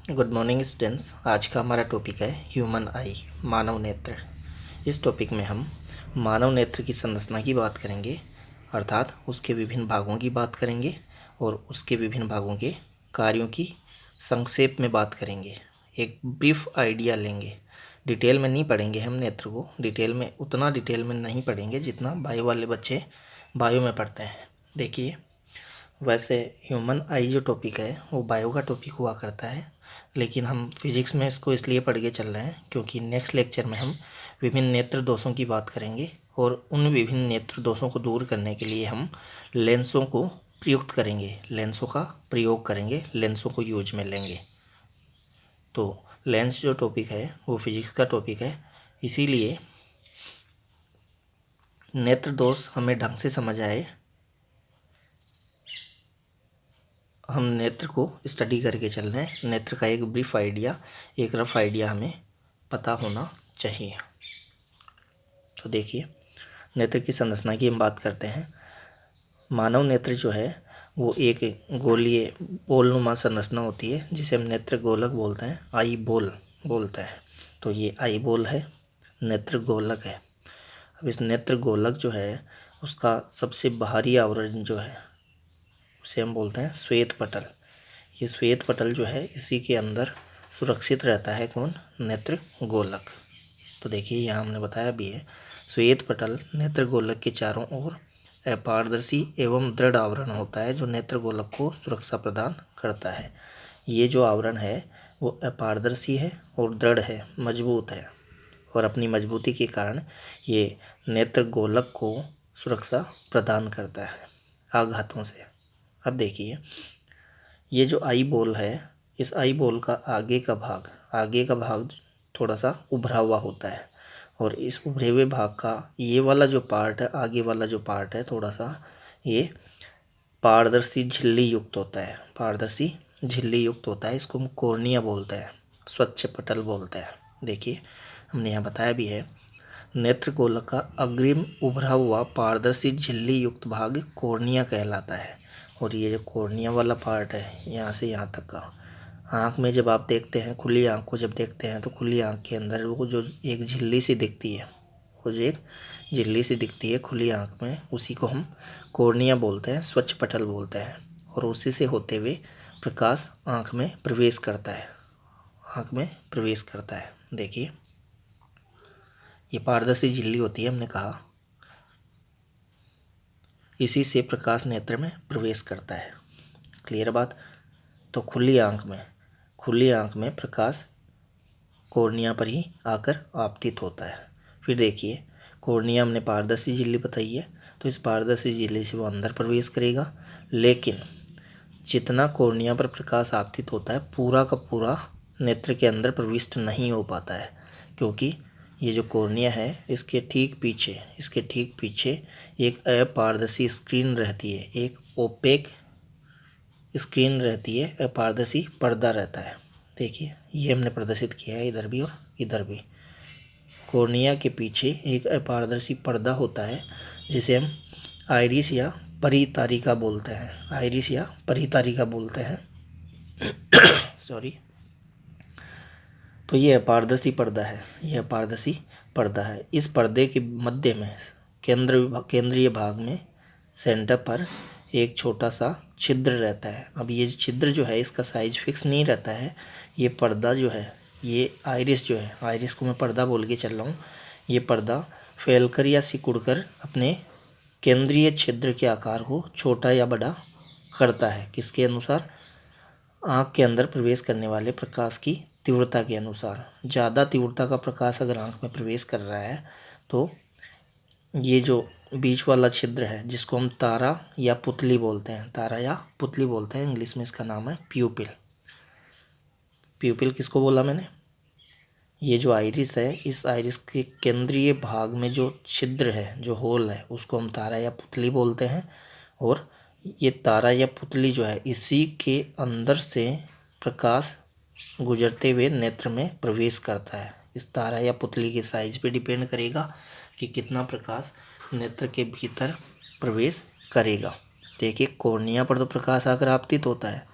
Good morning students. आज का हमारा टॉपिक है ह्यूमन आई, मानव नेत्र। इस टॉपिक में हम मानव नेत्र की संरचना की बात करेंगे, अर्थात उसके विभिन्न भागों की बात करेंगे और उसके विभिन्न भागों के कार्यों की संक्षेप में बात करेंगे। एक ब्रीफ आइडिया लेंगे। डिटेल में नहीं पढ़ेंगे हम नेत्र को, उतना डिटेल में नहीं पढ़ेंगे जितना बायो वाले बच्चे बायो में पढ़ते हैं। देखिए, वैसे ह्यूमन आई जो टॉपिक है वो बायो का टॉपिक हुआ करता है, लेकिन हम फिजिक्स में इसको इसलिए पढ़ के चल रहे हैं क्योंकि नेक्स्ट लेक्चर में हम विभिन्न नेत्र दोषों की बात करेंगे और उन विभिन्न नेत्र दोषों को दूर करने के लिए हम लेंसों को प्रयुक्त करेंगे, लेंसों का प्रयोग करेंगे, लेंसों को यूज में लेंगे। तो लेंस जो टॉपिक है वो फिजिक्स का टॉपिक है, इसीलिए नेत्र दोष हमें ढंग से समझ आए, हम नेत्र को स्टडी करके चल रहे हैं। नेत्र का एक ब्रीफ आइडिया, एक रफ आइडिया हमें पता होना चाहिए। तो देखिए, नेत्र की संरचना की हम बात करते हैं। मानव नेत्र जो है वो एक गोलीय बोलनुमा संरचना होती है जिसे हम नेत्र गोलक बोलते हैं, आई बोल बोलते हैं। तो ये आई बोल है, नेत्र गोलक है। अब इस नेत्र गोलक जो है उसका सबसे बाहरी आवरण जो है उसे हम बोलते हैं श्वेत पटल। ये श्वेत पटल जो है इसी के अंदर सुरक्षित रहता है कौन? नेत्र गोलक। तो देखिए, यहाँ हमने बताया भी है, श्वेत पटल नेत्र गोलक के चारों ओर अपारदर्शी एवं दृढ़ आवरण होता है जो नेत्र गोलक को सुरक्षा प्रदान करता है। ये जो आवरण है वो अपारदर्शी है और दृढ़ है, मजबूत है, और अपनी मजबूती के कारण ये नेत्र गोलक को सुरक्षा प्रदान करता है आघातों से। अब देखिए, ये जो आई बॉल है, इस आई बॉल का आगे का भाग थोड़ा सा उभरा हुआ होता है, और इस उभरे हुए भाग का ये वाला जो पार्ट है, आगे वाला जो पार्ट है, थोड़ा सा ये पारदर्शी झिल्ली युक्त होता है, पारदर्शी झिल्ली युक्त होता है। इसको हम कॉर्निया बोलते हैं, स्वच्छ पटल बोलते हैं। देखिए, हमने यहाँ बताया भी है, नेत्र गोलक का अग्रिम उभरा हुआ पारदर्शी झिल्ली युक्त भाग कॉर्निया कहलाता है। और ये जो कॉर्निया वाला पार्ट है, यहाँ से यहाँ तक का, आँख में जब आप देखते हैं, खुली आँख को जब देखते हैं तो खुली आँख के अंदर वो जो एक झिल्ली सी दिखती है, वो जो एक झिल्ली सी दिखती है खुली आँख में, उसी को हम कॉर्निया बोलते हैं, स्वच्छ पटल बोलते हैं। और उसी से होते हुए प्रकाश आँख में प्रवेश करता है, आँख में प्रवेश करता है। देखिए, ये पारदर्शी झिल्ली होती है, हमने कहा, इसी से प्रकाश नेत्र में प्रवेश करता है। क्लियर बात? तो खुली आँख में प्रकाश कॉर्निया पर ही आकर आपतित होता है। फिर देखिए, कॉर्निया हमने पारदर्शी झिल्ली बताई है, तो इस पारदर्शी झिल्ली से वो अंदर प्रवेश करेगा, लेकिन जितना कॉर्निया पर प्रकाश आपतित होता है पूरा का पूरा नेत्र के अंदर प्रविष्ट नहीं हो पाता है, क्योंकि ये जो कॉर्निया है इसके ठीक पीछे एक अपारदर्शी स्क्रीन रहती है, एक ओपेक स्क्रीन रहती है, अपारदर्शी पर्दा रहता है। देखिए, ये हमने प्रदर्शित किया है इधर भी और इधर भी। कॉर्निया के पीछे एक अपारदर्शी पर्दा होता है जिसे हम आइरिस या परितारिका बोलते हैं, सॉरी। तो ये अपारदर्शी पर्दा है। इस पर्दे के मध्य में केंद्रीय भाग में सेंटर पर एक छोटा सा छिद्र रहता है। अब ये छिद्र जो है इसका साइज फिक्स नहीं रहता है। ये पर्दा जो है, ये आइरिस जो है, आइरिस को मैं पर्दा बोल के चल रहा हूँ, ये पर्दा फैलकर या सिकुड़कर अपने केंद्रीय छिद्र के आकार को छोटा या बड़ा करता है। किसके अनुसार? आँख के अंदर प्रवेश करने वाले प्रकाश की तीव्रता के अनुसार। ज़्यादा तीव्रता का प्रकाश अगर आँख में प्रवेश कर रहा है तो ये जो बीच वाला छिद्र है, जिसको हम तारा या पुतली बोलते हैं, इंग्लिश में इसका नाम है प्यूपिल। प्यूपिल किसको बोला मैंने? ये जो आइरिस है, इस आइरिस के केंद्रीय भाग में जो छिद्र है, जो होल है, उसको हम तारा या पुतली बोलते हैं। और ये तारा या पुतली जो है, इसी के अंदर से प्रकाश गुजरते हुए नेत्र में प्रवेश करता है। इस तारा या पुतली के साइज पे डिपेंड करेगा कि कितना प्रकाश नेत्र के भीतर प्रवेश करेगा। देखिए, कॉर्निया पर तो प्रकाश आकर आपतित होता है,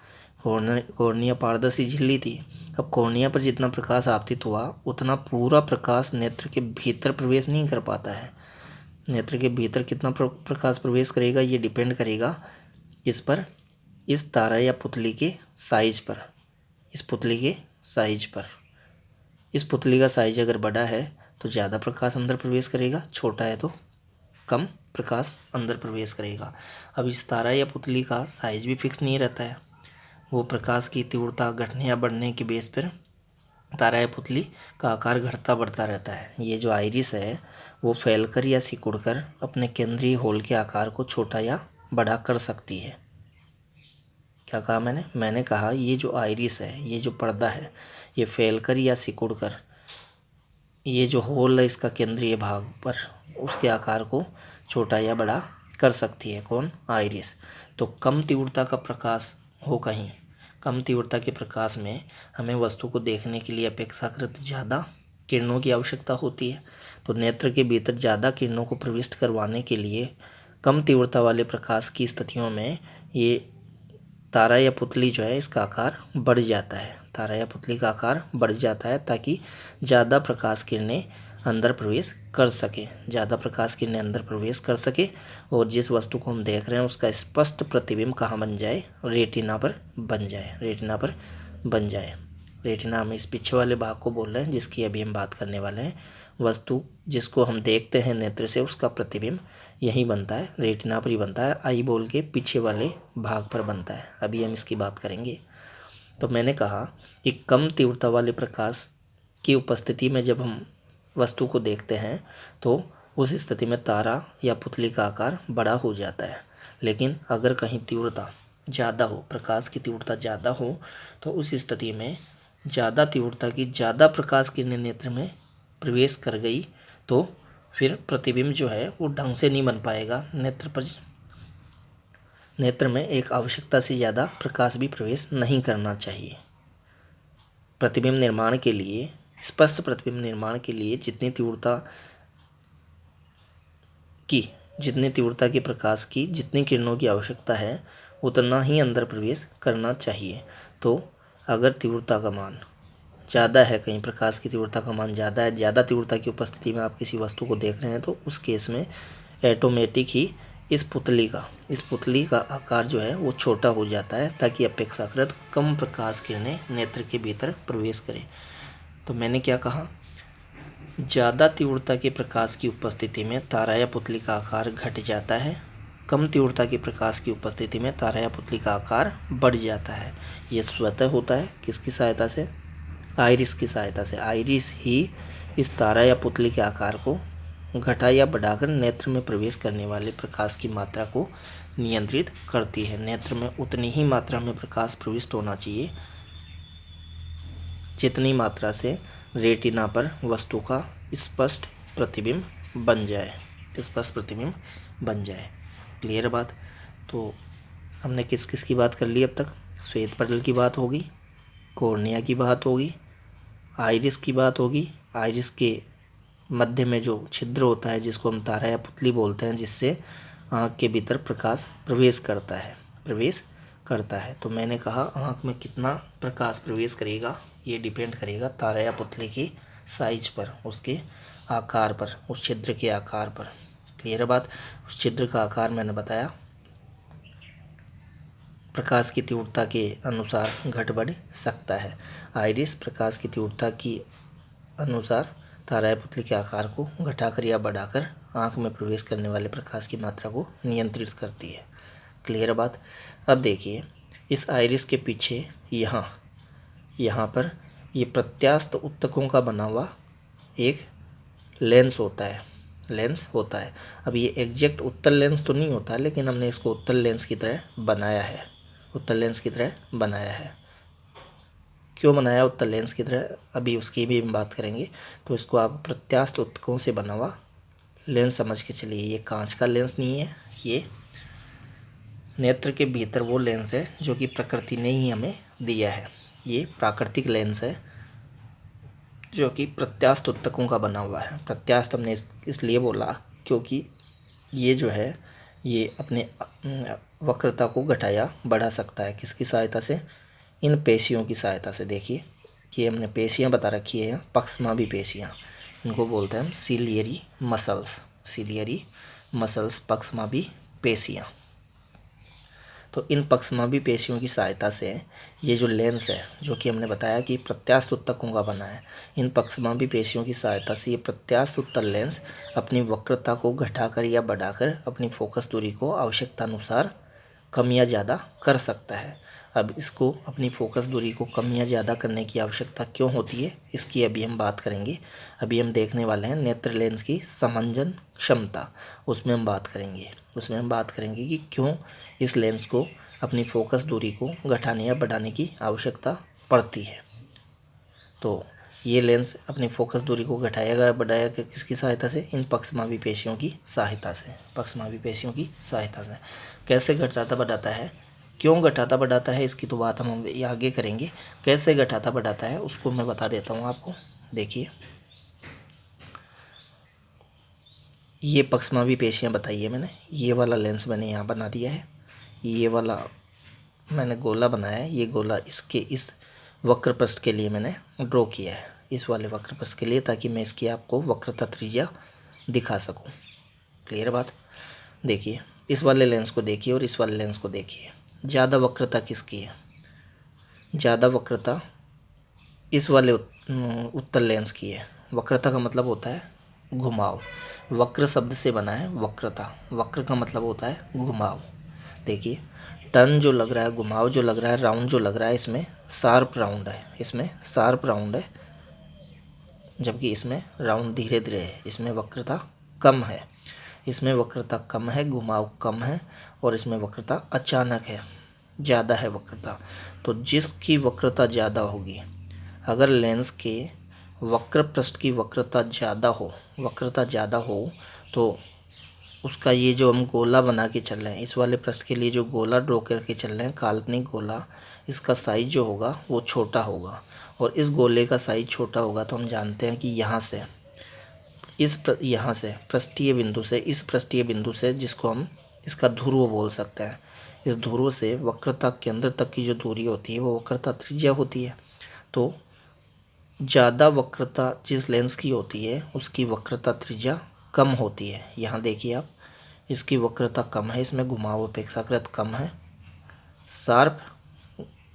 कॉर्निया पारदर्शी झिल्ली थी। अब कॉर्निया पर जितना प्रकाश आपतित हुआ उतना पूरा प्रकाश नेत्र के भीतर प्रवेश नहीं कर पाता है। नेत्र के भीतर कितना प्रकाश प्रवेश करेगा ये डिपेंड करेगा इस पर, इस तारा या पुतली के साइज पर, इस पुतली के साइज पर। इस पुतली का साइज अगर बड़ा है तो ज़्यादा प्रकाश अंदर प्रवेश करेगा, छोटा है तो कम प्रकाश अंदर प्रवेश करेगा। अब इस तारा या पुतली का साइज भी फिक्स नहीं रहता है, वो प्रकाश की तीव्रता घटने या बढ़ने के बेस पर तारा या पुतली का आकार घटता बढ़ता रहता है। ये जो आइरिस है वो फैलकर या सिकुड़कर अपने केंद्रीय होल के आकार को छोटा या बड़ा कर सकती है। क्या कहा मैंने कहा ये जो आइरिस है, ये जो पर्दा है, ये फैलकर या सिकुड़कर ये जो होल है इसका केंद्रीय भाग पर उसके आकार को छोटा या बड़ा कर सकती है। कौन? आइरिस। तो कम तीव्रता का प्रकाश हो कहीं, कम तीव्रता के प्रकाश में हमें वस्तु को देखने के लिए अपेक्षाकृत ज़्यादा किरणों की आवश्यकता होती है। तो नेत्र के भीतर ज़्यादा किरणों को प्रविष्ट करवाने के लिए कम तीव्रता वाले प्रकाश की स्थितियों में ये तारा या पुतली जो है इसका आकार बढ़ जाता है, तारा या पुतली का आकार बढ़ जाता है ताकि ज़्यादा प्रकाश किरणें अंदर प्रवेश कर सके, ज़्यादा प्रकाश किरणें अंदर प्रवेश कर सके और जिस वस्तु को हम देख रहे हैं उसका स्पष्ट प्रतिबिंब कहाँ बन जाए? रेटिना पर बन जाए, रेटिना पर बन जाए। रेटिना हम इस पीछे वाले भाग को बोल रहे हैं जिसकी अभी हम बात करने वाले हैं। वस्तु जिसको हम देखते हैं नेत्र से उसका प्रतिबिंब यही बनता है, रेटिना पर ही बनता है, आई बॉल के पीछे वाले भाग पर बनता है। अभी हम इसकी बात करेंगे। तो मैंने कहा कि कम तीव्रता वाले प्रकाश की उपस्थिति में जब हम वस्तु को देखते हैं तो उस स्थिति में तारा या पुतली का आकार बड़ा हो जाता है। लेकिन अगर कहीं तीव्रता ज़्यादा हो, प्रकाश की तीव्रता ज़्यादा हो, तो उस स्थिति में ज़्यादा तीव्रता की ज़्यादा प्रकाश किरणें नेत्र में प्रवेश कर गई तो फिर प्रतिबिंब जो है वो ढंग से नहीं बन पाएगा। नेत्र में एक आवश्यकता से ज़्यादा प्रकाश भी प्रवेश नहीं करना चाहिए। प्रतिबिंब निर्माण के लिए, स्पष्ट प्रतिबिंब निर्माण के लिए जितनी तीव्रता के प्रकाश की जितनी किरणों की आवश्यकता है उतना ही अंदर प्रवेश करना चाहिए। तो अगर तीव्रता का मान ज़्यादा है, कहीं प्रकाश की तीव्रता का मान ज़्यादा है, ज़्यादा तीव्रता की उपस्थिति में आप किसी वस्तु को देख रहे हैं तो उस केस में ऑटोमेटिक ही इस पुतली का आकार जो है वो छोटा हो जाता है ताकि अपेक्षाकृत कम प्रकाश किरणें नेत्र के भीतर प्रवेश करें। तो मैंने क्या कहा? ज़्यादा तीव्रता के प्रकाश की उपस्थिति में तारा या पुतली का आकार घट जाता है, कम तीव्रता के प्रकाश की उपस्थिति में तारा या पुतली का आकार बढ़ जाता है। यह स्वतः होता है किसकी सहायता से? आइरिस की सहायता से। आइरिस ही इस तारा या पुतली के आकार को घटा या बढ़ाकर नेत्र में प्रवेश करने वाले प्रकाश की मात्रा को नियंत्रित करती है। नेत्र में उतनी ही मात्रा में प्रकाश प्रविष्ट होना चाहिए जितनी मात्रा से रेटिना पर वस्तु का स्पष्ट प्रतिबिंब बन जाए, क्लियर बात? तो हमने किस किस की बात कर ली अब तक? श्वेत पटल की बात होगी, कॉर्निया की बात होगी, आइरिस की बात होगी। आइरिस के मध्य में जो छिद्र होता है जिसको हम तारा या पुतली बोलते हैं, जिससे आँख के भीतर प्रकाश प्रवेश करता है। तो मैंने कहा आँख में कितना प्रकाश प्रवेश करेगा ये डिपेंड करेगा तारा या पुतली की साइज पर, उसके आकार पर, उस छिद्र के आकार पर। क्लियर बात? उस छिद्र का आकार मैंने बताया प्रकाश की तीव्रता के अनुसार घट बढ़ सकता है। आइरिस प्रकाश की तीव्रता के अनुसार तारा या पुतली के आकार को घटाकर या बढ़ाकर आँख में प्रवेश करने वाले प्रकाश की मात्रा को नियंत्रित करती है। क्लियर बात? अब देखिए इस आइरिस के पीछे यहाँ पर ये प्रत्यास्थ उत्तकों का बना हुआ एक लेंस होता है। अब ये एग्जैक्ट उत्तल लेंस तो नहीं होता लेकिन हमने इसको उत्तल लेंस की तरह बनाया है। क्यों बनाया उत्तल लेंस की तरह, अभी उसकी भी हम बात करेंगे। तो इसको आप प्रत्यास्थ उत्तकों से बना हुआ लेंस समझ के चलिए। ये कांच का लेंस नहीं है, ये नेत्र के भीतर वो लेंस है जो कि प्रकृति ने ही हमें दिया है। ये प्राकृतिक लेंस है जो कि प्रत्यास्थ उत्तकों का बना हुआ है। प्रत्यास्थ हमने इसलिए बोला क्योंकि ये जो है ये अपने वक्रता को घटाया बढ़ा सकता है। किसकी सहायता से? इन पेशियों की सहायता से, देखिए कि हमने पेशियाँ बता रखी है, पक्षमाभी पेशियाँ, इनको बोलते हैं हम सीलियरी मसल्स, सीलियरी मसल्स, पक्षमाभी पेशियाँ। तो इन पक्षमाभी पेशियों की सहायता से ये जो लेंस है, जो कि हमने बताया कि प्रत्यास्थ उत्तकों का बना है, इन पक्षमाभी पेशियों की सहायता से ये प्रत्यास्थ उत्तल लेंस अपनी वक्रता को घटाकर या बढ़ाकर अपनी फोकस दूरी को आवश्यकता अनुसार कम या ज़्यादा कर सकता है। अब इसको अपनी फोकस दूरी को कम या ज़्यादा करने की आवश्यकता क्यों होती है, इसकी अभी हम बात करेंगे। अभी हम देखने वाले हैं नेत्र लेंस की समंजन क्षमता, उसमें हम बात करेंगे कि क्यों इस लेंस को अपनी फोकस दूरी को घटाने या बढ़ाने की आवश्यकता पड़ती है। तो ये लेंस अपनी फोकस दूरी को घटाएगा बढ़ाएगा किसकी सहायता से, इन पक्षमाभी पेशियों की सहायता से, पक्षमाभी पेशियों की सहायता से। कैसे घटाता बढ़ाता है, क्यों घटाता बढ़ाता है, इसकी तो बात हम आगे करेंगे। कैसे घटाता बढ़ाता है उसको मैं बता देता हूँ आपको। देखिए ये पक्षमाभी पेशियाँ बताई है मैंने, ये वाला लेंस मैंने यहाँ बना दिया है, ये वाला मैंने गोला बनाया है, ये गोला इसके इस वक्र पृष्ठ के लिए मैंने ड्रॉ किया है, इस वाले वक्र पृष्ठ के लिए, ताकि मैं इसकी आपको वक्रता त्रिज्या दिखा सकूं। क्लियर बात। देखिए इस वाले लेंस को देखिए और इस वाले लेंस को देखिए, ज़्यादा वक्रता किसकी है, ज़्यादा वक्रता इस वाले उत्तल लेंस की है। वक्रता का मतलब होता है घुमाव, वक्र शब्द से बना है वक्रता, वक्र का मतलब होता है घुमाव। देखिए टर्न जो लग रहा है, घुमाव जो लग रहा है, राउंड जो लग रहा है, इसमें शार्प राउंड है, इसमें शार्प राउंड है, जबकि इसमें राउंड धीरे धीरे है, इसमें वक्रता कम है, इसमें वक्रता कम है, घुमाव कम है, और इसमें वक्रता अचानक है, ज़्यादा है वक्रता। तो जिसकी वक्रता ज़्यादा होगी, अगर लेंस के वक्र पृष्ठ की वक्रता ज़्यादा हो तो उसका ये जो हम गोला बना के चल रहे हैं, इस वाले पृष्ठ के लिए जो गोला ड्रॉ करके चल रहे हैं, काल्पनिक गोला, इसका साइज जो होगा वो छोटा होगा, और इस गोले का साइज छोटा होगा तो हम जानते हैं कि यहाँ से पृष्ठीय बिंदु से, इस पृष्ठीय बिंदु से, जिसको हम इसका ध्रुव बोल सकते हैं, इस ध्रुव से वक्रता केंद्र तक की जो दूरी होती है वो वक्रता त्रिज्या होती है। तो ज़्यादा वक्रता जिस लेंस की होती है उसकी वक्रता त्रिज्या कम होती है। यहाँ देखिए आप, इसकी वक्रता कम है, इसमें घुमाव अपेक्षाकृत कम है, शार्प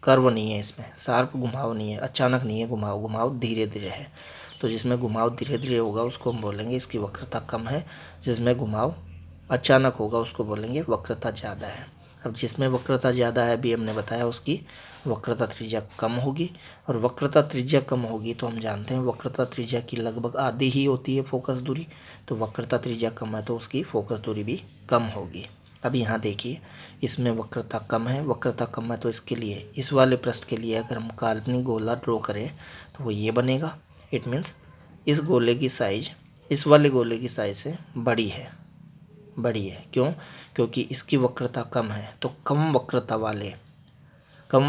कर्व नहीं है, इसमें शार्प घुमाव नहीं है, अचानक नहीं है घुमाव धीरे धीरे है। तो जिसमें घुमाव धीरे धीरे होगा उसको हम बोलेंगे इसकी वक्रता कम है, जिसमें घुमाव अचानक होगा उसको बोलेंगे वक्रता ज़्यादा है। अब जिसमें वक्रता ज़्यादा है अभी हमने बताया उसकी वक्रता त्रिज्या कम होगी, और वक्रता त्रिज्या कम होगी तो हम जानते हैं वक्रता त्रिज्या की लगभग आधी ही होती है फोकस दूरी, तो वक्रता त्रिज्या कम है तो उसकी फोकस दूरी भी कम होगी। अब यहाँ देखिए इसमें वक्रता कम है तो इसके लिए, इस वाले पृष्ठ के लिए अगर हम काल्पनिक गोला ड्रॉ करें तो वो ये बनेगा। इट मीन्स इस गोले की साइज इस वाले गोले की साइज से बड़ी है। क्यों? क्योंकि इसकी वक्रता कम है, तो कम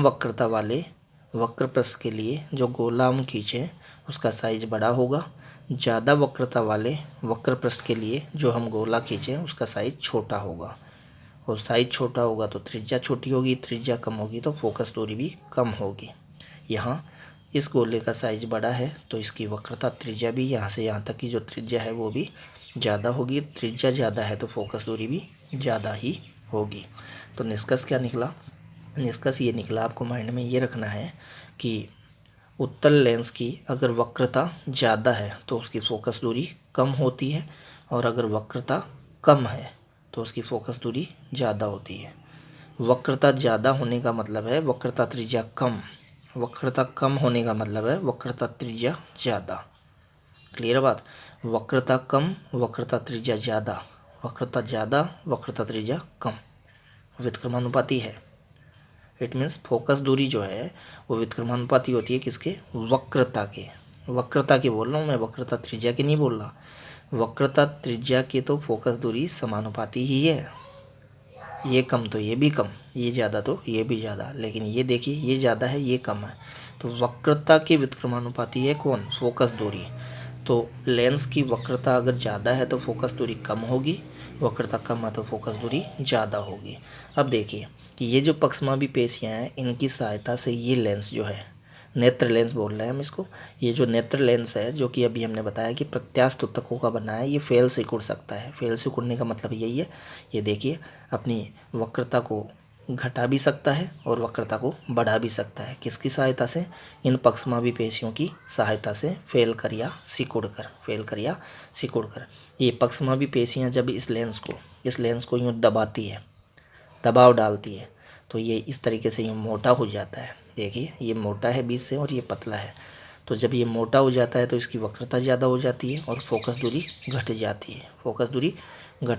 वक्रता वाले वक्र पृष्ठ के लिए जो गोला हम खींचें उसका साइज बड़ा होगा, ज़्यादा वक्रता वाले वक्र पृष्ठ के लिए जो हम गोला खींचें उसका साइज छोटा होगा, और साइज छोटा होगा तो त्रिज्या छोटी होगी, त्रिज्या कम होगी तो फोकस दूरी भी कम होगी। यहाँ इस गोले का साइज बड़ा है तो इसकी वक्रता त्रिज्या भी यहाँ से यहाँ तक की जो त्रिज्या है वो भी ज़्यादा होगी, त्रिज्या ज़्यादा है तो फोकस दूरी भी ज़्यादा ही होगी। तो निष्कर्ष क्या निकला? निष्कर्ष ये निकला, आपको माइंड में ये रखना है कि उत्तल लेंस की अगर वक्रता ज़्यादा है तो उसकी फोकस दूरी कम होती है, और अगर वक्रता कम है तो उसकी फोकस दूरी ज़्यादा होती है। वक्रता ज़्यादा होने का मतलब है वक्रता त्रिज्या कम, वक्रता कम होने का मतलब है वक्रता त्रिज्या ज़्यादा। क्लियर बात? वक्रता कम, वक्रता त्रिज्या ज़्यादा, वक्रता ज़्यादा, वक्रता त्रिज्या कम, व्युत्क्रमानुपाती है। इट मीन्स फोकस दूरी जो है वो व्युत्क्रमानुपाती होती है किसके? वक्रता के बोल रहा हूँ मैं, वक्रता त्रिज्या की नहीं बोल रहा। वक्रता त्रिज्या की तो फोकस दूरी समानुपाती ही है, ये कम तो ये भी कम, ये ज़्यादा तो ये भी ज़्यादा, लेकिन ये देखिए ये ज़्यादा है ये कम है, तो वक्रता के व्युत्क्रमानुपाती है कौन? फोकस दूरी। तो लेंस की वक्रता अगर ज़्यादा है तो फोकस दूरी कम होगी, वक्रता कम है तो फोकस दूरी ज़्यादा होगी। अब देखिए कि ये जो पक्षमापी पेशियाँ हैं इनकी सहायता से ये लेंस जो है, नेत्र लेंस बोल रहे हैं हम इसको, ये जो नेत्र लेंस है जो कि अभी हमने बताया कि प्रत्यास्थ ऊतकों का बना है, ये फेल सिकुड़ सकता है। फेल सिकुड़ने का मतलब यही है, ये देखिए अपनी वक्रता को घटा भी सकता है और वक्रता को बढ़ा भी सकता है। किसकी सहायता से? इन पक्षमापी पेशियों की सहायता से फेल कर या सिकुड़ कर। ये पक्षमापी पेशियाँ जब इस लेंस को यूँ दबाती है, दबाव डालती है, तो ये इस तरीके से यूँ मोटा हो जाता है। देखिए ये मोटा है बीच से और ये पतला है, तो जब ये मोटा हो जाता है तो इसकी वक्रता ज़्यादा हो जाती है और फोकस दूरी घट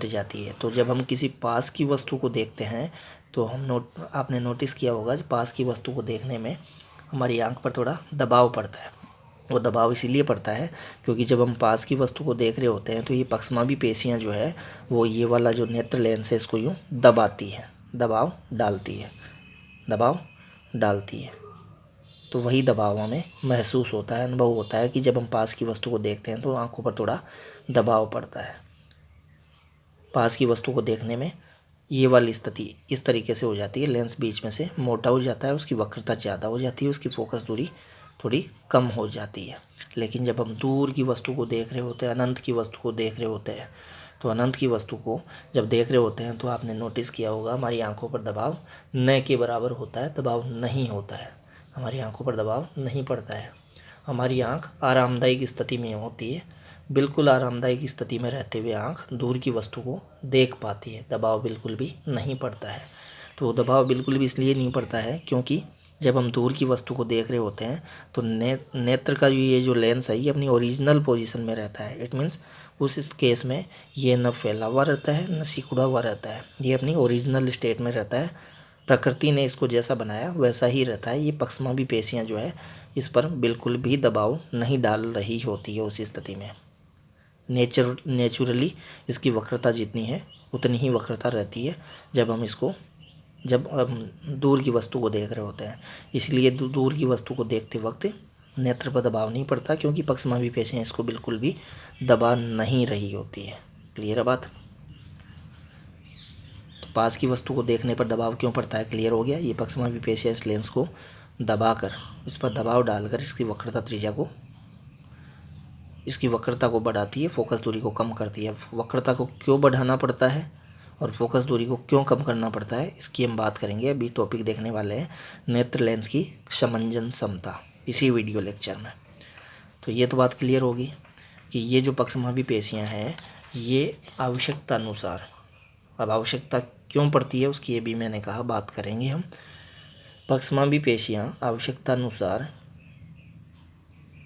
जाती है। तो जब हम किसी पास की वस्तु को देखते हैं तो आपने नोटिस किया होगा कि पास की वस्तु को देखने में हमारी आंख पर थोड़ा दबाव पड़ता है। वो दबाव इसीलिए पड़ता है क्योंकि जब हम पास की वस्तु को देख रहे होते हैं तो ये पक्षमापी पेशियाँ जो है वो ये वाला जो नेत्र लेंस है इसको यूँ दबाती है, दबाव डालती है। तो वही दबाव हमें महसूस होता है, अनुभव होता है कि जब हम पास की वस्तु को देखते हैं तो आंखों पर थोड़ा दबाव पड़ता है। पास की वस्तु को देखने में ये वाली स्थिति इस तरीके से हो जाती है, लेंस बीच में से मोटा हो जाता है, उसकी वक्रता ज़्यादा हो जाती है, उसकी फोकस दूरी थोड़ी कम हो जाती है। लेकिन जब हम दूर की वस्तु को देख रहे होते हैं, अनंत की वस्तु को देख रहे होते हैं, तो अनंत की वस्तु को जब देख रहे होते हैं तो आपने नोटिस किया होगा हमारी आंखों पर दबाव न के बराबर होता है, दबाव नहीं होता है, हमारी आंखों पर दबाव नहीं पड़ता है। हमारी आंख आरामदायक स्थिति में होती है, बिल्कुल आरामदायक स्थिति में रहते हुए आंख दूर की वस्तु को देख पाती है, दबाव बिल्कुल भी नहीं पड़ता है। तो दबाव बिल्कुल भी इसलिए नहीं पड़ता है क्योंकि जब हम दूर की वस्तु को देख रहे होते हैं तो नेत्र का ये जो लेंस है ये अपनी ओरिजिनल पोजीशन में रहता है। इट मीन्स उस केस में ये न फैला हुआ रहता है न सिकुड़ा हुआ रहता है, ये अपनी ओरिजिनल स्टेट में रहता है। प्रकृति ने इसको जैसा बनाया वैसा ही रहता है। ये पक्षमापी पेशियाँ जो है इस पर बिल्कुल भी दबाव नहीं डाल रही होती है उस स्थिति में। नेचुरली इसकी वक्रता जितनी है उतनी ही वक्रता रहती है जब हम दूर की वस्तु को देख रहे होते हैं। इसलिए दूर की वस्तु को देखते वक्त नेत्र पर दबाव नहीं पड़ता क्योंकि पक्षमापी पेशियाँ इसको बिल्कुल भी दबा नहीं रही होती है। क्लियर है बात? तो पास की वस्तु को देखने पर दबाव क्यों पड़ता है, क्लियर हो गया। ये पक्षमापी पेशियाँ इस लेंस को दबाकर, इस पर दबाव डालकर इसकी वक्रता को बढ़ाती है, फोकस दूरी को कम करती है। वक्रता को क्यों बढ़ाना पड़ता है और फोकस दूरी को क्यों कम करना पड़ता है इसकी हम बात करेंगे। अभी टॉपिक देखने वाले हैं नेत्र लेंस की समंजन क्षमता इसी वीडियो लेक्चर में। तो ये तो बात क्लियर होगी कि ये जो पक्षमापी पेशियाँ हैं ये आवश्यकता अनुसार, अब आवश्यकता क्यों पड़ती है उसकी ये भी मैंने कहा बात करेंगे हम। पक्षमापी पेशियाँ आवश्यकता अनुसार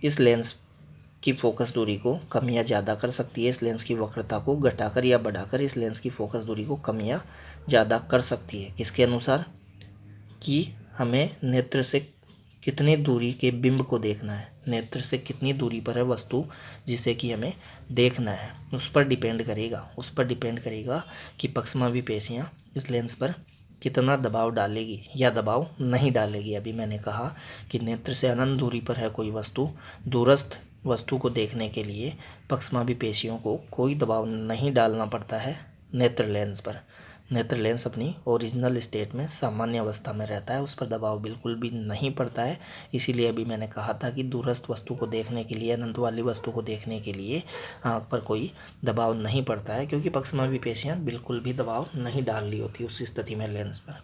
इस लेंस की फोकस दूरी को कम या ज़्यादा कर सकती है, इस लेंस की वक्रता को घटाकर या बढ़ाकर इस लेंस की फोकस दूरी को कम या ज़्यादा कर सकती है। किसके अनुसार? कि हमें नेत्र से कितनी दूरी के बिंब को देखना है, नेत्र से कितनी दूरी पर है वस्तु जिसे कि हमें देखना है, उस पर डिपेंड करेगा कि पक्षमापी पेशियाँ इस लेंस पर कितना दबाव डालेगी या दबाव नहीं डालेगी। अभी मैंने कहा कि नेत्र से अनंत दूरी पर है कोई वस्तु, दूरस्थ वस्तु को देखने के लिए पक्षमापी पेशियों को कोई दबाव नहीं डालना पड़ता है नेत्र लेंस पर। नेत्र लेंस अपनी ओरिजिनल स्टेट में सामान्य अवस्था में रहता है, उस पर दबाव बिल्कुल भी नहीं पड़ता है। इसीलिए अभी मैंने कहा था कि दूरस्थ वस्तु को देखने के लिए, अनंत वाली वस्तु को देखने के लिए आँख पर कोई दबाव नहीं पड़ता है क्योंकि पक्षमापी पेशियाँ बिल्कुल भी दबाव नहीं डाल रही होती उस स्थिति में लेंस पर।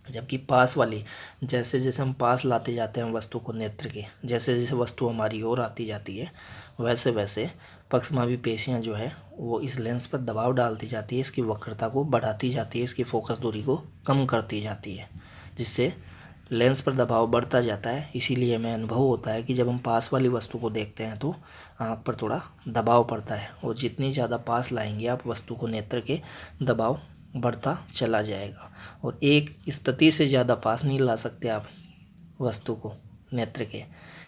जबकि पास वाली, जैसे जैसे हम पास लाते जाते हैं वस्तु को नेत्र के, जैसे जैसे वस्तु हमारी ओर आती जाती है वैसे वैसे पक्षमापी पेशियाँ जो है वो इस लेंस पर दबाव डालती जाती है, इसकी वक्रता को बढ़ाती जाती है, इसकी फोकस दूरी को कम करती जाती है, जिससे लेंस पर दबाव बढ़ता जाता है। इसीलिए हमें अनुभव होता है कि जब हम पास वाली वस्तु को देखते हैं तो आँख पर थोड़ा दबाव पड़ता है, और जितनी ज़्यादा पास लाएंगे आप वस्तु को नेत्र के, दबाव बढ़ता चला जाएगा। और एक स्थिति से ज़्यादा पास नहीं ला सकते आप वस्तु को नेत्र के,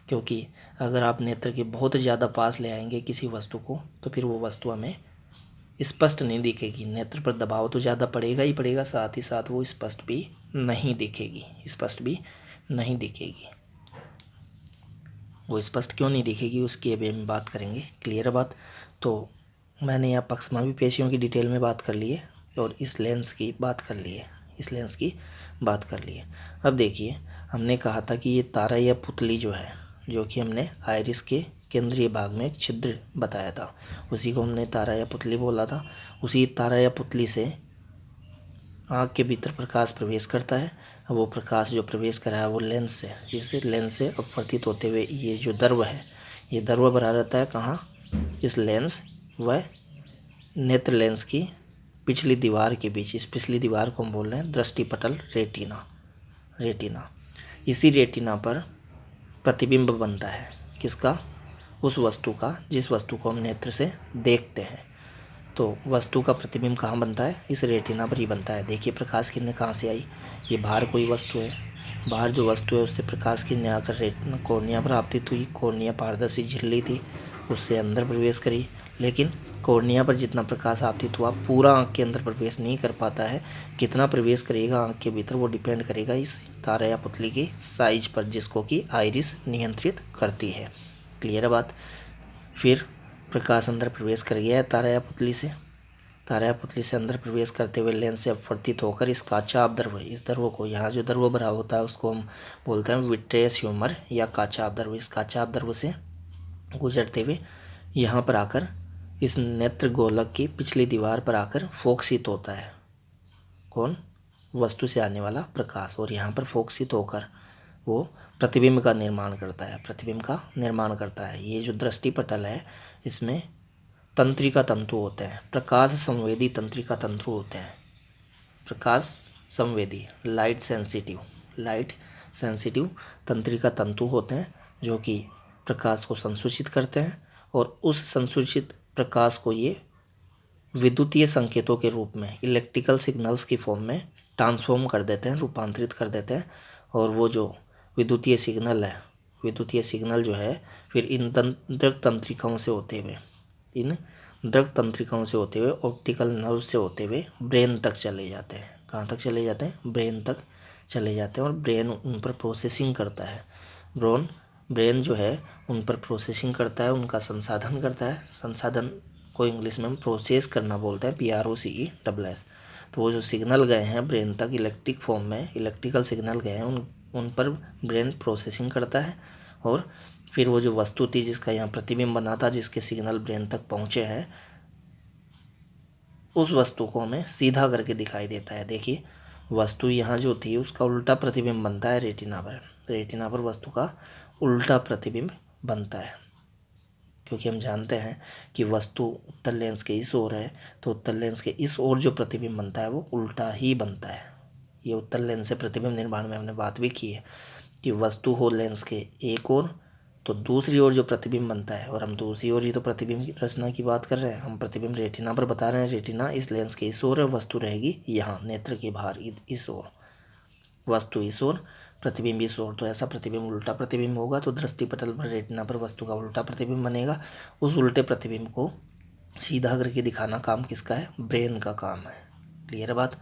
क्योंकि अगर आप नेत्र के बहुत ज़्यादा पास ले आएंगे किसी वस्तु को तो फिर वो वस्तु हमें स्पष्ट नहीं दिखेगी। नेत्र पर दबाव तो ज़्यादा पड़ेगा ही पड़ेगा, साथ ही साथ वो स्पष्ट भी नहीं दिखेगी। वो स्पष्ट क्यों नहीं दिखेगी उसकी अभी हम बात करेंगे। क्लियर है बात? तो मैंने यहाँ पक्षमापी पेशियों की डिटेल में बात कर ली है और इस लेंस की बात कर ली है, इस लेंस की बात कर ली है। अब देखिए, हमने कहा था कि ये तारा या पुतली जो है, जो कि हमने आइरिस के केंद्रीय भाग में एक छिद्र बताया था, उसी को हमने तारा या पुतली बोला था। उसी तारा या पुतली से आँख के भीतर प्रकाश प्रवेश करता है। वो प्रकाश जो प्रवेश करा है वो लेंस से, इस लेंस से अपवर्तित होते हुए ये जो द्रव है, ये द्रव भरा रहता है कहाँ, इस लेंस व नेत्र लेंस की पिछली दीवार के बीच। इस पिछली दीवार को हम बोल रहे हैं दृष्टिपटल, रेटिना। इसी रेटिना पर प्रतिबिंब बनता है, किसका, उस वस्तु का जिस वस्तु को हम नेत्र से देखते हैं। तो वस्तु का प्रतिबिंब कहाँ बनता है, इस रेटिना पर ही बनता है। देखिए प्रकाश किरणें कहाँ से आई, ये बाहर कोई वस्तु है, बाहर जो वस्तु है उससे प्रकाश किरणें आकर रेटिना कॉर्निया पर आपतित हुई। कॉर्निया पारदर्शी झिल्ली थी, उससे अंदर प्रवेश करी, लेकिन कॉर्निया पर जितना प्रकाश आपतित हुआ पूरा आँख के अंदर प्रवेश नहीं कर पाता है। कितना प्रवेश करेगा आँख के भीतर वो डिपेंड करेगा इस तारा या पुतली की साइज पर, जिसको कि आइरिस नियंत्रित करती है। क्लियर है बात। फिर प्रकाश अंदर प्रवेश कर गया है तारा या पुतली से, तारा या पुतली से अंदर प्रवेश करते हुए लेंस से अपवर्तित होकर इस काचा अपद्रव, इस द्रव को, यहाँ जो द्रव भरा होता है उसको हम बोलते हैं विट्रेस ह्यूमर या काचा अपद्रव। इस काचा अपद्रव से गुजरते हुए यहाँ पर आकर इस नेत्र गोलक की पिछली दीवार पर आकर फोकसित होता है। कौन, वस्तु से आने वाला प्रकाश, और यहाँ पर फोकसित होकर वो प्रतिबिंब का निर्माण करता है, प्रतिबिंब का निर्माण करता है। ये जो दृष्टिपटल है इसमें तंत्रिका तंतु होते हैं, प्रकाश संवेदी तंत्रिका तंतु होते हैं। प्रकाश संवेदी, लाइट सेंसिटिव तंत्रिका तंतु होते हैं, जो कि प्रकाश को संसूचित करते हैं और उस संसूचित प्रकाश को ये विद्युतीय संकेतों के रूप में, इलेक्ट्रिकल सिग्नल्स की फॉर्म में ट्रांसफॉर्म कर देते हैं, रूपांतरित कर देते हैं। और वो जो विद्युतीय सिग्नल जो है फिर इन दृक तंत्रिकाओं से होते हुए ऑप्टिकल नर्व से होते हुए ब्रेन तक चले जाते हैं। कहाँ तक चले जाते हैं, ब्रेन तक चले जाते हैं, और ब्रेन उन पर प्रोसेसिंग करता है। ब्रेन जो है उन पर प्रोसेसिंग करता है, उनका संसाधन करता है। संसाधन को इंग्लिश में हम प्रोसेस करना बोलते हैं, PROCESS। तो वो जो सिग्नल गए हैं ब्रेन तक इलेक्ट्रिक फॉर्म में, इलेक्ट्रिकल सिग्नल गए हैं, उन पर ब्रेन प्रोसेसिंग करता है। और फिर वो जो वस्तु थी जिसका यहाँ प्रतिबिंब बना था, जिसके सिग्नल ब्रेन तक पहुँचे हैं, उस वस्तु को हमें सीधा करके दिखाई देता है। देखिए वस्तु यहाँ जो थी उसका उल्टा प्रतिबिंब बनता है रेटिना पर वस्तु का उल्टा प्रतिबिंब बनता है, क्योंकि हम जानते हैं कि वस्तु उत्तल लेंस के इस ओर है, तो उत्तल लेंस के इस ओर जो प्रतिबिंब बनता है वो उल्टा ही बनता है। ये उत्तल लेंस से प्रतिबिंब निर्माण में हमने बात भी की है कि वस्तु हो लेंस के एक ओर, तो दूसरी ओर जो प्रतिबिंब बनता है, और हम दूसरी ओर ही तो प्रतिबिंब की रचना की बात कर रहे हैं, हम प्रतिबिंब रेटिना पर बता रहे हैं। रेटिना इस लेंस के इस ओर है, वस्तु रहेगी यहाँ नेत्र के बाहर इस ओर, वस्तु इस ओर, प्रतिबिंब इस ओर। तो ऐसा प्रतिबिंब उल्टा प्रतिबिंब होगा, तो दृष्टिपटल पर रेटिना पर वस्तु का उल्टा प्रतिबिंब बनेगा। उस उल्टे प्रतिबिंब को सीधा करके दिखाना काम किसका है, ब्रेन का काम है। क्लियर है बात।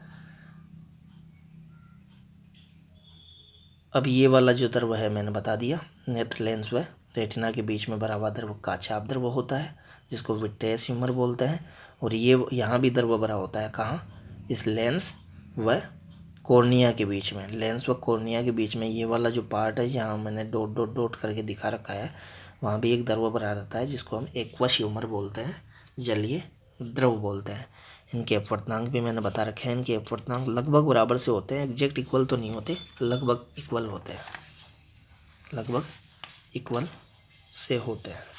अब ये वाला जो द्रव है मैंने बता दिया, नेत्र लेंस व रेटिना के बीच में भरा हुआ द्रव काचा अपद्रव होता है, जिसको विट्रेस ह्यूमर बोलते हैं। और ये यहाँ भी द्रव भरा होता है, कहाँ, इस लेंस व कॉर्निया के बीच में। लेंस व कॉर्निया के बीच में ये वाला जो पार्ट है, जहाँ मैंने डॉट डॉट डॉट करके दिखा रखा है, वहाँ भी एक द्रव भरा रहता है, जिसको हम एक्वस ह्यूमर बोलते हैं, जलीय द्रव बोलते हैं। इनके अपवर्तनांक भी मैंने बता रखे हैं। इनके अपवर्तनांक लगभग बराबर से होते हैं, एग्जैक्ट इक्वल तो नहीं होते, लगभग इक्वल होते हैं, लगभग इक्वल से होते हैं।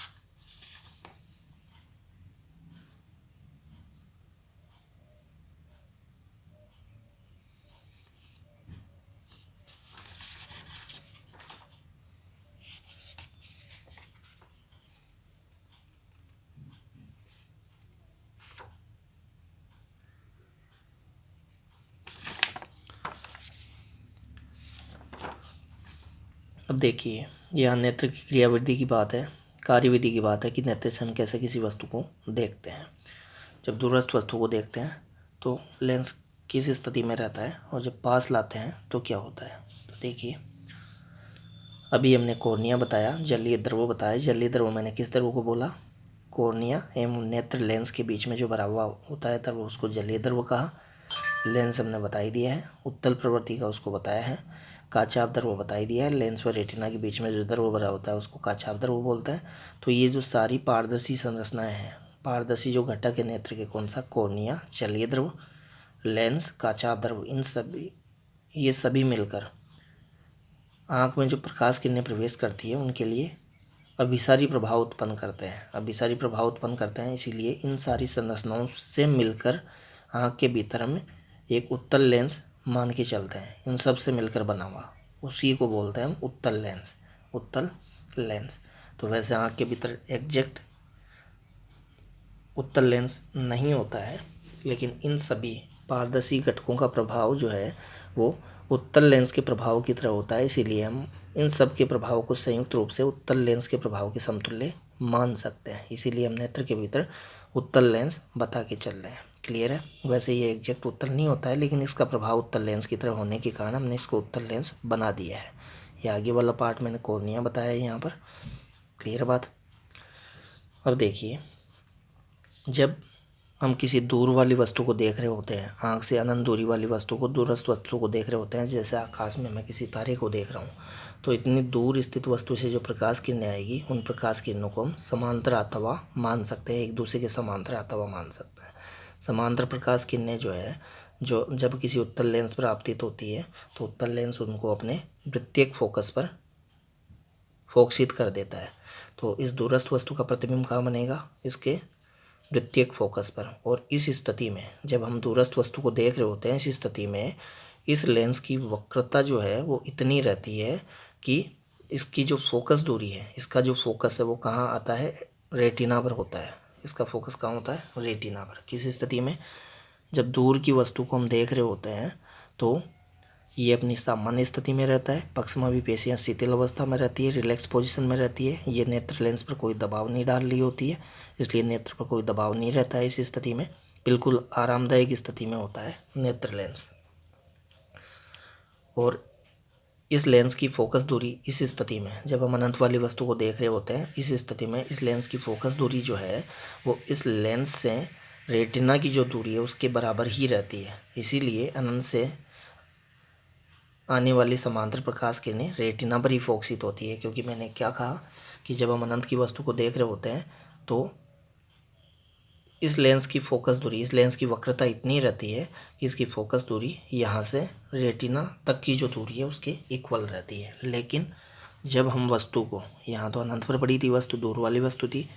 अब देखिए यहाँ नेत्र की क्रियाविधि की बात है, कार्यविधि की बात है कि नेत्र से हम कैसे किसी वस्तु को देखते हैं। जब दूरस्थ वस्तु को देखते हैं तो लेंस किस स्थिति में रहता है, और जब पास लाते हैं तो क्या होता है। तो देखिए अभी हमने कॉर्निया बताया, जलीय द्रव बताया। जलीय द्रव मैंने किस द्रव को बोला, कॉर्निया एवं नेत्र लेंस के बीच में जो भरा हुआ होता है तब उसको जलीय द्रव कहा। लेंस हमने बता ही दिया है। उत्तल प्रवृत्ति का उसको बताया है। काचाभ द्रव बता ही दिया है। लेंस व रेटिना के बीच में जो द्रव भरा होता है उसको काचाभ द्रव बोलते हैं। तो ये जो सारी पारदर्शी संरचनाएं हैं, पारदर्शी जो घटक है नेत्र के, कौन सा, कॉर्निया, जलीय द्रव, लेंस, काचाभ द्रव, ये सभी मिलकर आँख में जो प्रकाश किरणें प्रवेश करती है उनके लिए अभिसारी प्रभाव उत्पन्न करते हैं। अभिसारी प्रभाव उत्पन्न करते हैं, इसीलिए इन सारी संरचनाओं से मिलकर आँख के भीतर हम एक उत्तल लेंस मान के चलते हैं। इन सब से मिलकर बना हुआ, उसी को बोलते हैं हम उत्तल लेंस। उत्तल लेंस। तो वैसे आँख के भीतर एग्जैक्ट उत्तल लेंस नहीं होता है, लेकिन इन सभी पारदर्शी घटकों का प्रभाव जो है वो उत्तल लेंस के प्रभाव की तरह होता है। इसीलिए हम इन सब के प्रभाव को संयुक्त रूप से उत्तल लेंस के प्रभाव के समतुल्य मान सकते हैं। इसीलिए हम नेत्र के भीतर उत्तल लेंस बता के चल रहे हैं। क्लियर है। वैसे ये एग्जैक्ट उत्तल नहीं होता है, लेकिन इसका प्रभाव उत्तल लेंस की तरह होने के कारण हमने इसको उत्तल लेंस बना दिया है। ये आगे वाला पार्ट मैंने कॉर्निया बताया है यहाँ पर। क्लियर बात। अब देखिए, जब हम किसी दूर वाली वस्तु को देख रहे होते हैं, आँख से अनंत दूरी वाली वस्तु को, दूरस्थ वस्तु को देख रहे होते हैं, जैसे आकाश में मैं किसी तारे को देख रहा हूँ, तो इतनी दूर स्थित वस्तु से जो प्रकाश किरणें आएगी उन प्रकाश किरणों को हम समांतर आता हुआ मान सकते हैं, एक दूसरे के समांतर आता हुआ मान सकते हैं। समांतर प्रकाश किरणें जो है, जो जब किसी उत्तल लेंस पर आपतित होती है तो उत्तल लेंस उनको अपने वृत्तीयक फोकस पर फोकसित कर देता है। तो इस दूरस्थ वस्तु का प्रतिबिंब कहाँ बनेगा, इसके वृत्तीयक फोकस पर। और इस स्थिति में जब हम दूरस्थ वस्तु को देख रहे होते हैं, इस स्थिति में इस लेंस की वक्रता जो है वो इतनी रहती है कि इसकी जो फोकस दूरी है, इसका जो फोकस है वो कहाँ आता है, रेटिना पर होता है। इसका फोकस कहाँ होता है, रेटिना पर। किस स्थिति में, जब दूर की वस्तु को हम देख रहे होते हैं तो ये अपनी सामान्य स्थिति में रहता है, पक्षमावी पेशियाँ शिथिल अवस्था में रहती है, रिलैक्स पोजीशन में रहती है। ये नेत्र लेंस पर कोई दबाव नहीं डाल रही होती है, इसलिए नेत्र पर कोई दबाव नहीं रहता है। इस स्थिति में बिल्कुल आरामदायक स्थिति में होता है नेत्र लेंस। और इस लेंस की फोकस दूरी इस स्थिति में, जब हम अनंत वाली वस्तु को देख रहे होते हैं, इस स्थिति में इस लेंस की फोकस दूरी जो है वो इस लेंस से रेटिना की जो दूरी है उसके बराबर ही रहती है। इसीलिए अनंत से आने वाली समांतर प्रकाश किरणें रेटिना पर ही फोकसित होती है, क्योंकि मैंने क्या कहा कि जब हम अनंत की वस्तु को देख रहे होते हैं तो इस लेंस की फोकस दूरी, इस लेंस की वक्रता इतनी रहती है कि इसकी फोकस दूरी यहाँ से रेटिना तक की जो दूरी है उसके इक्वल रहती है। लेकिन जब हम वस्तु को, यहाँ तो अनंत पर पड़ी थी वस्तु, दूर वाली वस्तु थी,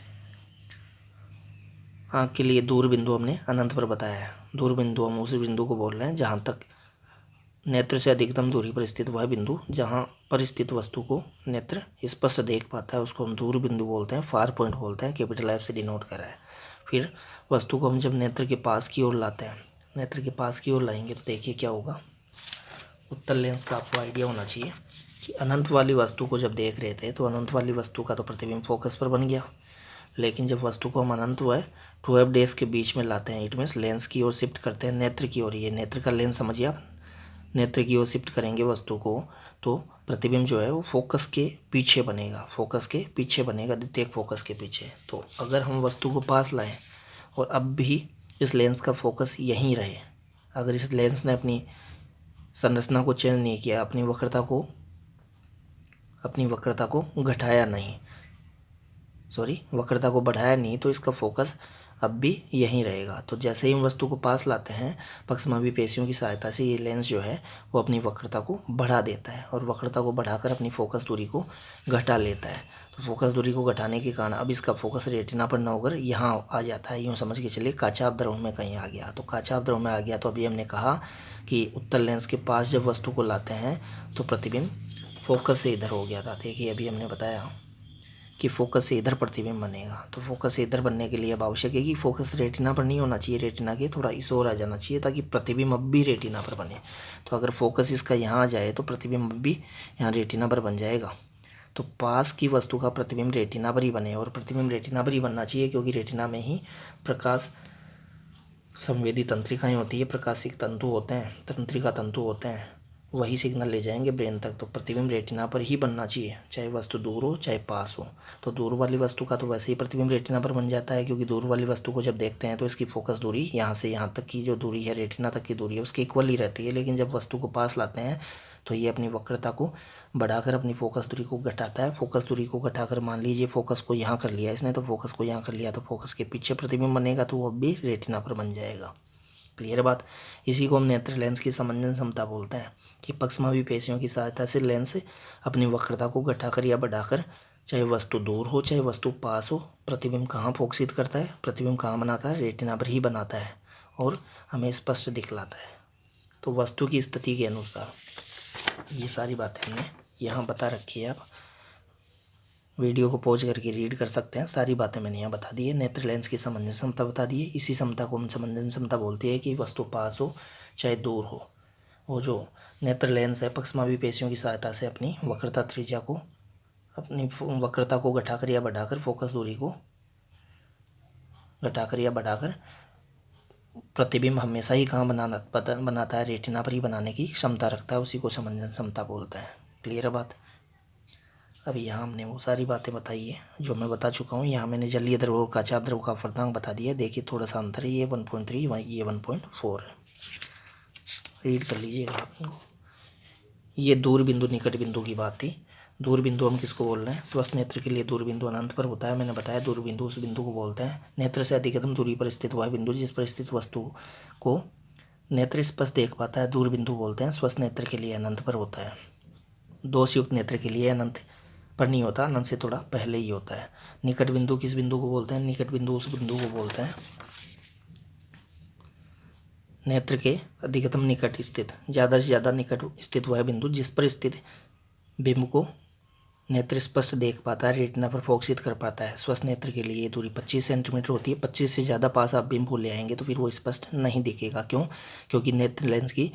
आँख के लिए दूर बिंदु हमने अनंत पर बताया है। दूर बिंदु हम उस बिंदु को बोल रहे हैं जहाँ तक नेत्र से अधिकतम दूरी पर स्थित वह बिंदु जहाँ पर स्थित वस्तु को नेत्र स्पष्ट देख पाता है उसको हम दूर बिंदु बोलते हैं, फार पॉइंट बोलते हैं, कैपिटल एफ से डिनोट करा है। फिर वस्तु को हम जब नेत्र के पास की ओर लाते हैं, नेत्र के पास की ओर लाएंगे तो देखिए क्या होगा। उत्तल लेंस का आपको आइडिया होना चाहिए कि अनंत वाली वस्तु को जब देख रहे थे तो अनंत वाली वस्तु का तो प्रतिबिंब फोकस पर बन गया, लेकिन जब वस्तु को हम अनंत व 2f डेज के बीच में लाते हैं, इट मीन्स लेंस की ओर शिफ्ट करते हैं, नेत्र की ओर, ये नेत्र का लेंस समझिए आप, नेत्र की ओर शिफ्ट करेंगे वस्तु को तो प्रतिबिंब जो है वो फोकस के पीछे बनेगा, फोकस के पीछे बनेगा, द्वितीयक फोकस के पीछे। तो अगर हम वस्तु को पास लाएं और अब भी इस लेंस का फोकस यहीं रहे, अगर इस लेंस ने अपनी संरचना को चेंज नहीं किया, अपनी वक्रता को घटाया नहीं, वक्रता को बढ़ाया नहीं, तो इसका फोकस अब भी यहीं रहेगा। तो जैसे ही हम वस्तु को पास लाते हैं, पक्षमावी पेशियों की सहायता से ये लेंस जो है वो अपनी वक्रता को बढ़ा देता है और वक्रता को बढ़ाकर अपनी फोकस दूरी को घटा लेता है। तो फोकस दूरी को घटाने के कारण अब इसका फोकस रेटिना पर न होकर यहाँ आ जाता है, यूँ समझ के चलिए काचाभ द्रव में कहीं आ गया। तो काचाभ द्रव में आ गया तो अभी हमने कहा कि उत्तल लेंस के पास जब वस्तु को लाते हैं तो प्रतिबिंब फोकस से इधर हो गया था। देखिए अभी हमने बताया कि फोकस से इधर प्रतिबिंब बनेगा। तो फोकस से इधर बनने के लिए अब आवश्यक है कि फोकस रेटिना पर नहीं होना चाहिए, रेटिना के थोड़ा इस ओर आ जाना चाहिए ताकि प्रतिबिंब अब भी रेटिना पर बने। तो अगर फोकस इसका यहाँ आ जाए तो प्रतिबिंब अब भी यहाँ रेटिना पर बन जाएगा। तो पास की वस्तु का प्रतिबिंब रेटिना पर ही बने, और प्रतिबिंब रेटिना पर ही बनना चाहिए क्योंकि रेटिना में ही प्रकाश संवेदी तंत्रिकाएँ होती है, प्रकाशिक तंतु होते हैं, तंत्रिका तंतु होते हैं, वही सिग्नल ले जाएंगे ब्रेन तक। तो प्रतिबिंब रेटिना पर ही बनना चाहिए, चाहे वस्तु दूर हो चाहे पास हो। तो दूर वाली वस्तु का तो वैसे ही प्रतिबिंब रेटिना पर बन जाता है, क्योंकि दूर वाली वस्तु को जब देखते हैं तो इसकी फोकस दूरी यहाँ से यहाँ तक की जो दूरी है, रेटिना तक की दूरी है, उसकी इक्वल ही रहती है। लेकिन जब वस्तु को पास लाते हैं तो ये अपनी वक्रता को बढ़ाकर अपनी फोकस दूरी को घटाता है। फोकस दूरी को घटाकर मान लीजिए फोकस को यहाँ कर लिया इसने, तो फोकस को यहाँ कर लिया, तो फोकस के पीछे प्रतिबिंब बनेगा, तो वो भी रेटिना पर बन जाएगा। क्लियर बात। इसी को हम नेत्र लेंस की समंजन क्षमता बोलते हैं, कि पक्षमापी पेशियों की सहायता से लेंस अपनी वक्रता को घटाकर या बढ़ाकर, चाहे वस्तु दूर हो चाहे वस्तु पास हो, प्रतिबिंब कहाँ फोकसित करता है, प्रतिबिंब कहाँ बनाता है, रेटिना पर ही बनाता है और हमें स्पष्ट दिखलाता है। तो वस्तु की स्थिति के अनुसार ये सारी बातें हमने यहाँ बता रखी है। आप वीडियो को पॉज करके रीड कर सकते हैं, सारी बातें मैंने यहाँ बता दी है। नेत्र लेंस की समंजन क्षमता बता दी है। इसी क्षमता को हम समंजन क्षमता बोलते हैं, कि वस्तु पास हो चाहे दूर हो, वो जो नेत्र लेंस है पक्षमापी पेशियों की सहायता से अपनी वक्रता त्रिज्या को, अपनी वक्रता को घटाकर या बढ़ाकर, फोकस दूरी को घटाकर या बढ़ाकर प्रतिबिंब हमेशा ही कहाँ बनाता है, रेटिना पर ही बनाने की क्षमता रखता है। उसी को समंजन क्षमता बोलते हैं। क्लियर है बात। अभी यहाँ हमने वो सारी बातें बताई है जो मैं बता चुका हूँ। यहाँ मैंने जलीय द्रव और काचाप द्रव का अपर्धांक बता दिया। देखिए थोड़ा सा अंतर है, ये 1.3 ये 1.4 है। रीड कर लीजिएगा आप इनको। ये दूर बिंदु निकट बिंदु की बात थी। दूर बिंदु हम किसको बोल रहे हैं? स्वस्थ नेत्र के लिए दूर बिंदु अनंत पर होता है। मैंने बताया दूर बिंदु उस बिंदु को बोलते हैं। नेत्र से अधिकतम दूरी पर स्थित वह बिंदु जिस पर स्थित वस्तु को नेत्र स्पष्ट देख पाता है, दूर बिंदु बोलते हैं। स्वस्थ नेत्र के लिए अनंत पर होता है। दोषयुक्त नेत्र के लिए अनंत पर नहीं होता, अनंत से थोड़ा पहले ही होता है। निकट बिंदु किस बिंदु को बोलते हैं? निकट बिंदु उस बिंदु को बोलते हैं नेत्र के अधिकतम निकट स्थित, ज़्यादा से ज़्यादा निकट स्थित वह बिंदु जिस पर स्थित बिंब को नेत्र स्पष्ट देख पाता है, रेटिना पर फोकसित कर पाता है। स्वस्थ नेत्र के लिए ये दूरी 25 सेंटीमीटर होती है। 25 से ज़्यादा पास आप बिंब को ले आएंगे तो फिर वो स्पष्ट नहीं दिखेगा। क्यों? क्योंकि नेत्र लेंस की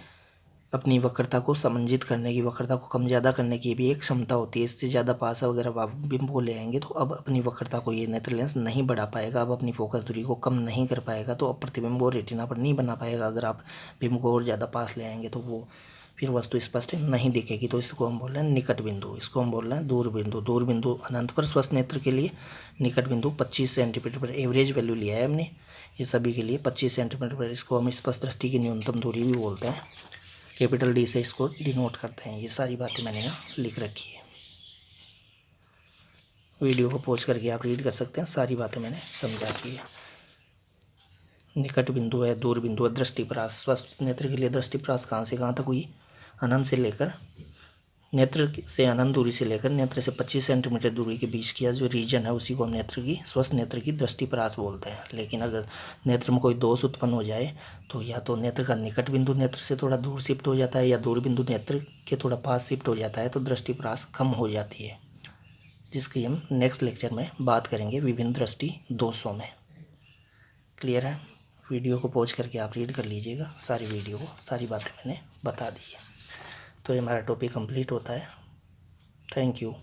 अपनी वक्रता को समंजित करने की, वक्रता को कम ज़्यादा करने की भी एक क्षमता होती है। इससे ज़्यादा पास अगर आप बिंब को ले आएंगे तो अब अपनी वक्रता को ये नेत्र लेंस नहीं बढ़ा पाएगा, अब अपनी फोकस दूरी को कम नहीं कर पाएगा, तो अब प्रतिबिंब वो रेटिना पर नहीं बना पाएगा। अगर आप बिंब को और ज़्यादा पास ले आएंगे तो वो फिर वस्तु स्पष्ट नहीं दिखेगी। तो इसको हम बोल रहे हैं निकट बिंदु, इसको हम बोल रहे हैं दूर बिंदु। दूर बिंदु अनंत पर स्वस्थ नेत्र के लिए, निकट बिंदु 25 सेंटीमीटर पर। एवरेज वैल्यू लिया है हमने ये सभी के लिए 25 सेंटीमीटर पर। इसको हम स्पष्ट दृष्टि की न्यूनतम दूरी भी बोलते हैं। कैपिटल डी से इसको डिनोट करते हैं। ये सारी बातें मैंने यहाँ लिख रखी है। वीडियो को पॉज करके आप रीड कर सकते हैं, सारी बातें मैंने समझा दी है। निकट बिंदु है, दूर बिंदु है, दृष्टिप्रास। स्वस्थ नेत्र के लिए दृष्टिप्रास कहाँ से कहाँ तक हुई? अनंत से लेकर, नेत्र से अनंत दूरी से लेकर नेत्र से 25 सेंटीमीटर दूरी के बीच की जो रीजन है उसी को हम नेत्र की, स्वस्थ नेत्र की दृष्टिप्रास बोलते हैं। लेकिन अगर नेत्र में कोई दोष उत्पन्न हो जाए तो या तो नेत्र का निकट बिंदु नेत्र से थोड़ा दूर शिफ्ट हो जाता है, या दूर बिंदु नेत्र के थोड़ा पास शिफ्ट हो जाता है, तो दृष्टिप्रास कम हो जाती है, जिसकी हम नेक्स्ट लेक्चर में बात करेंगे विभिन्न दृष्टि दोषों में। क्लियर है? वीडियो को पॉज करके आप रीड कर लीजिएगा सारी वीडियो को, सारी बातें मैंने बता दी है। तो ये हमारा टॉपिक कंप्लीट होता है। Thank you.